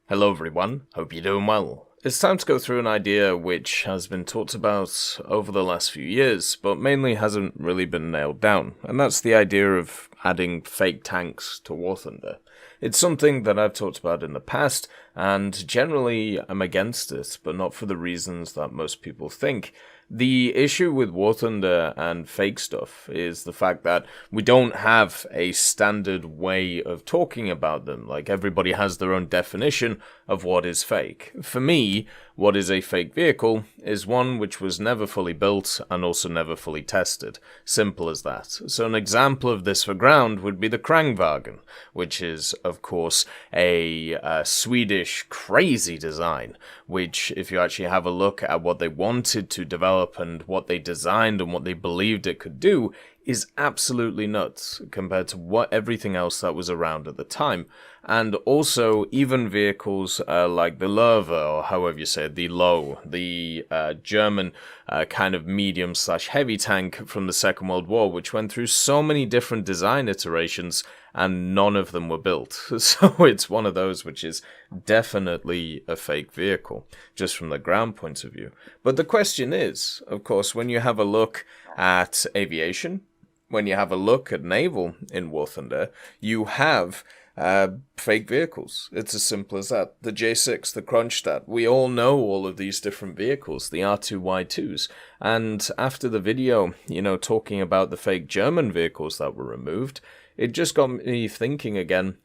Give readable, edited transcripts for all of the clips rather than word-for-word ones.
Hello everyone, hope you're doing well. It's time to go through an idea which has been talked about over the last few years, but mainly hasn't really been nailed down, and that's the idea of adding fake tanks to War Thunder. It's something that I've talked about in the past, and generally I'm against it, but not for the reasons that most people think. The issue with War Thunder and fake stuff is the fact that we don't have a standard way of talking about them. Like, everybody has their own definition of what is fake. For me, what is a fake vehicle is one which was never fully built and also never fully tested. Simple as that. So an example of this for ground would be the Krangwagen, which is, of course, a Swedish crazy design, which, if you actually have a look at what they wanted to develop and what they designed and what they believed it could do, is absolutely nuts compared to what everything else that was around at the time. And also, even vehicles like the Löwe, or however you say it, the Low, the German kind of medium/heavy tank from the Second World War, which went through so many different design iterations, and none of them were built. So it's one of those which is definitely a fake vehicle, just from the ground point of view. But the question is, of course, when you have a look at aviation, when you have a look at naval in War Thunder, you have fake vehicles. It's as simple as that. The J6, the Kronstadt, we all know all of these different vehicles, the R2Y2s. And after the video, talking about the fake German vehicles that were removed, it just got me thinking again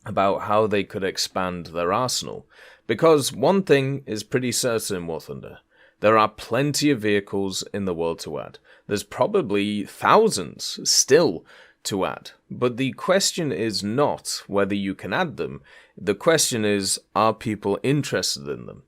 about how they could expand their arsenal. Because one thing is pretty certain in War Thunder. There are plenty of vehicles in the world to add. There's probably thousands still to add. But the question is not whether you can add them. The question is, are people interested in them?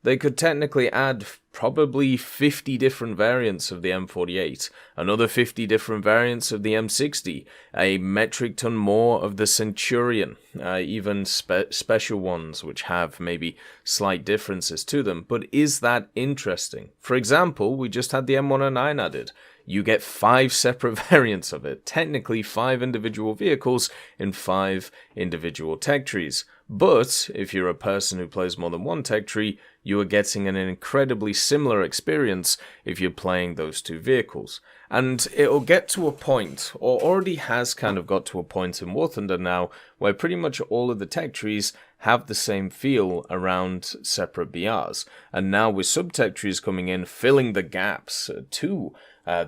They could technically add probably 50 different variants of the M48, another 50 different variants of the M60, a metric ton more of the Centurion, even special ones which have maybe slight differences to them. But is that interesting? For example, we just had the M109 added. You get 5 separate variants of it, technically 5 individual vehicles in 5 individual tech trees. But if you're a person who plays more than one tech tree, you are getting an incredibly similar experience if you're playing those 2 vehicles. And it'll get to a point, or already has kind of got to a point in War Thunder now, where pretty much all of the tech trees have the same feel around separate BRs. And now with sub-tech trees coming in, filling the gaps to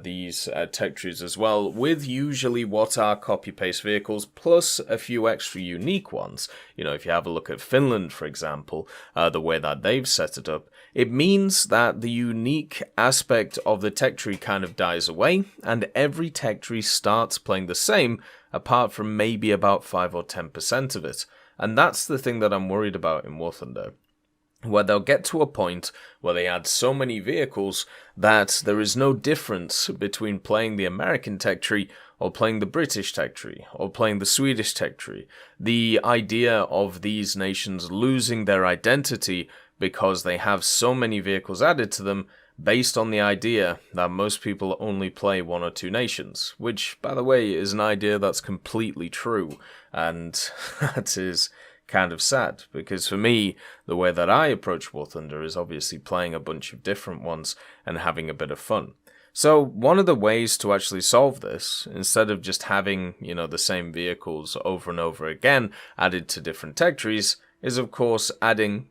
these tech trees as well, with usually what are copy-paste vehicles, plus a few extra unique ones. If you have a look at Finland, for example, the way that they've set it up, it means that the unique aspect of the tech tree kind of dies away, and every tech tree starts playing the same, apart from maybe about 5 or 10% of it. And that's the thing that I'm worried about in War Thunder, where they'll get to a point where they add so many vehicles that there is no difference between playing the American tech tree or playing the British tech tree or playing the Swedish tech tree. The idea of these nations losing their identity because they have so many vehicles added to them based on the idea that most people only play 1 or 2 nations, which, by the way, is an idea that's completely true, and that is kind of sad, because for me, the way that I approach War Thunder is obviously playing a bunch of different ones and having a bit of fun. So one of the ways to actually solve this, instead of just having, the same vehicles over and over again added to different tech trees, is of course adding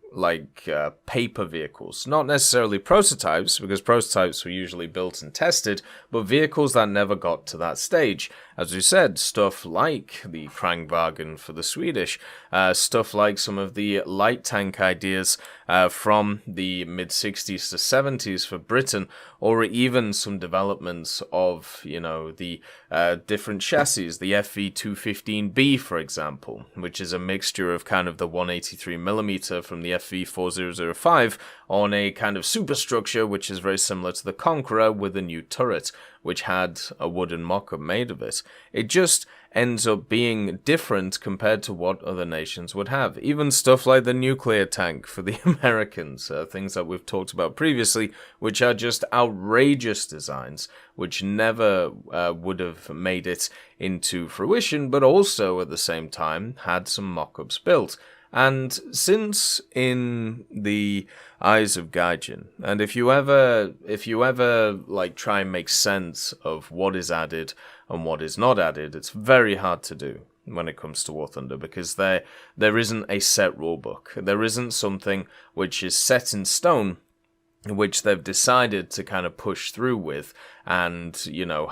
paper vehicles. Not necessarily prototypes, because prototypes were usually built and tested, but vehicles that never got to that stage. As we said, stuff like the Krangwagen for the Swedish, stuff like some of the light tank ideas from the mid-60s to 70s for Britain, or even some developments of, the different chassis, the FV215B, for example, which is a mixture of kind of the 183mm from the FV4005 on a kind of superstructure which is very similar to the Conqueror with a new turret, which had a wooden mock-up made of it. It just ends up being different compared to what other nations would have. Even stuff like the nuclear tank for the Americans, things that we've talked about previously, which are just outrageous designs, which never would have made it into fruition, but also at the same time had some mock-ups built. And since in the eyes of Gaijin, and if you ever like try and make sense of what is added and what is not added, it's very hard to do when it comes to War Thunder, because there isn't a set rulebook. There isn't something which is set in stone, which they've decided to kind of push through with and,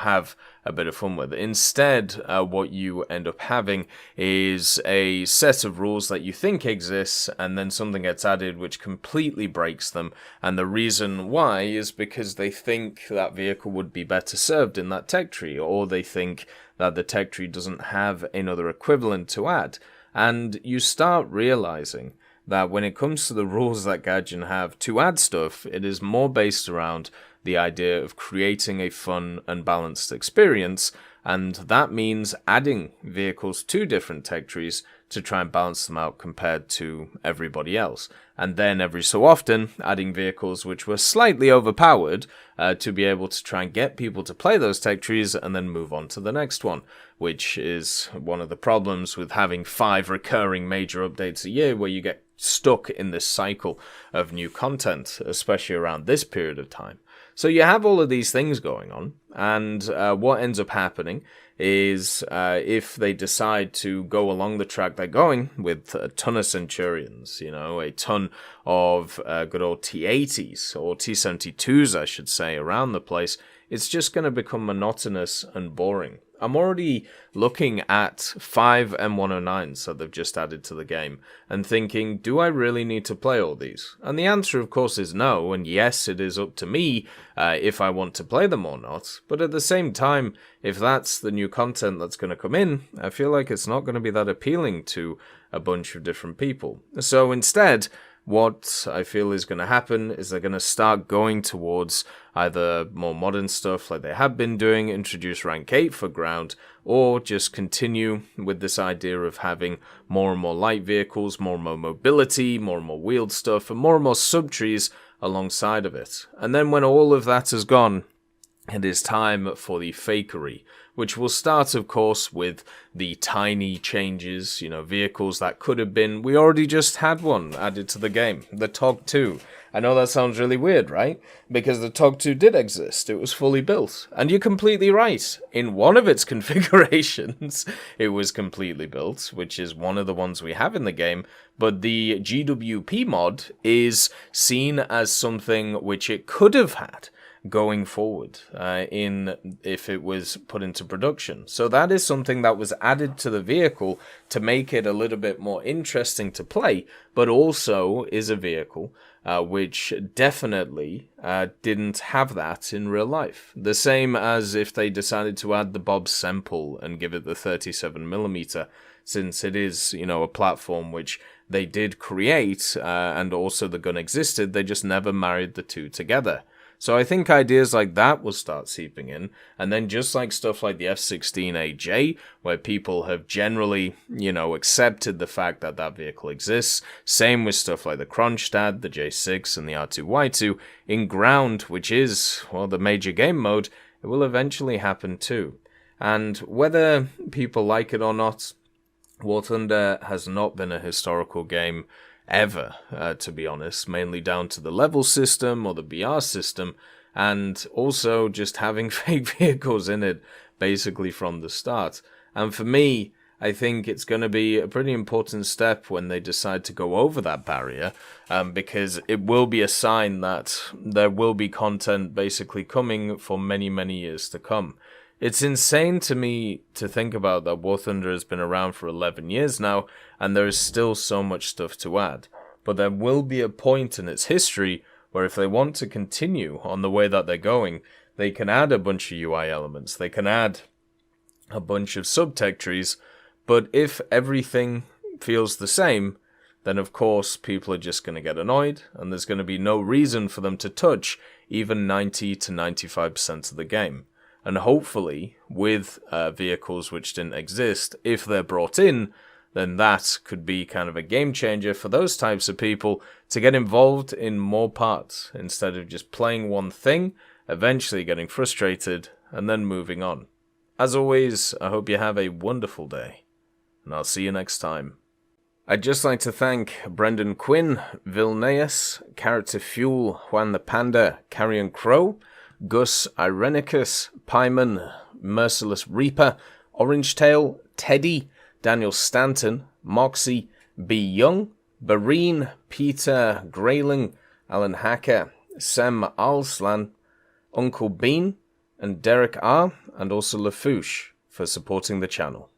have a bit of fun with. Instead, what you end up having is a set of rules that you think exists, and then something gets added which completely breaks them. And the reason why is because they think that vehicle would be better served in that tech tree, or they think that the tech tree doesn't have another equivalent to add. And you start realizing that when it comes to the rules that Gaijin have to add stuff, it is more based around the idea of creating a fun and balanced experience, and that means adding vehicles to different tech trees to try and balance them out compared to everybody else. And then every so often, adding vehicles which were slightly overpowered to be able to try and get people to play those tech trees and then move on to the next one, which is one of the problems with having 5 recurring major updates a year, where you get stuck in this cycle of new content, especially around this period of time. So you have all of these things going on, and what ends up happening is if they decide to go along the track they're going with a ton of Centurions, a ton of good old T-80s, or T-72s, I should say, around the place, it's just going to become monotonous and boring. I'm already looking at 5 M109s that they've just added to the game and thinking, do I really need to play all these? And the answer, of course, is no, and yes, it is up to me if I want to play them or not. But at the same time, if that's the new content that's going to come in, I feel like it's not going to be that appealing to a bunch of different people. So instead, what I feel is going to happen is they're going to start going towards either more modern stuff like they have been doing, introduce rank 8 for ground, or just continue with this idea of having more and more light vehicles, more and more mobility, more and more wheeled stuff, and more sub-trees alongside of it. And then when all of that has gone, it is time for the fakery, which will start, of course, with the tiny changes, vehicles that could have been... We already just had one added to the game, the TOG 2. I know that sounds really weird, right? Because the TOG 2 did exist. It was fully built. And you're completely right. In one of its configurations, it was completely built, which is one of the ones we have in the game. But the GWP mod is seen as something which it could have had going forward if it was put into production. So that is something that was added to the vehicle to make it a little bit more interesting to play, but also is a vehicle which definitely didn't have that in real life. The same as if they decided to add the Bob Semple and give it the 37mm, since it is, a platform which they did create, and also the gun existed, they just never married the two together. So I think ideas like that will start seeping in, and then just like stuff like the F-16AJ, where people have generally, accepted the fact that that vehicle exists. Same with stuff like the Kronstadt, the J6, and the R2Y2. In ground, which is, the major game mode, it will eventually happen too. And whether people like it or not, War Thunder has not been a historical game ever, to be honest, mainly down to the level system or the BR system, and also just having fake vehicles in it basically from the start. And for me, I think it's going to be a pretty important step when they decide to go over that barrier, because it will be a sign that there will be content basically coming for many, many years to come. It's insane to me to think about that War Thunder has been around for 11 years now, and there is still so much stuff to add. But there will be a point in its history where if they want to continue on the way that they're going, they can add a bunch of UI elements, they can add a bunch of sub-tech trees, but if everything feels the same, then of course people are just going to get annoyed, and there's going to be no reason for them to touch even 90 to 95% of the game. And hopefully, with vehicles which didn't exist, if they're brought in, then that could be kind of a game changer for those types of people to get involved in more parts, instead of just playing one thing, eventually getting frustrated, and then moving on. As always, I hope you have a wonderful day, and I'll see you next time. I'd just like to thank Brendan Quinn, Vilneus, Character Fuel, Juan the Panda, Carrion Crow, Gus Irenicus, Pyman, Merciless Reaper, Orange Tail, Teddy, Daniel Stanton, Moxie, B. Young, Bareen, Peter Grayling, Alan Hacker, Sem Alslan, Uncle Bean, and Derek R., and also Lafouche for supporting the channel.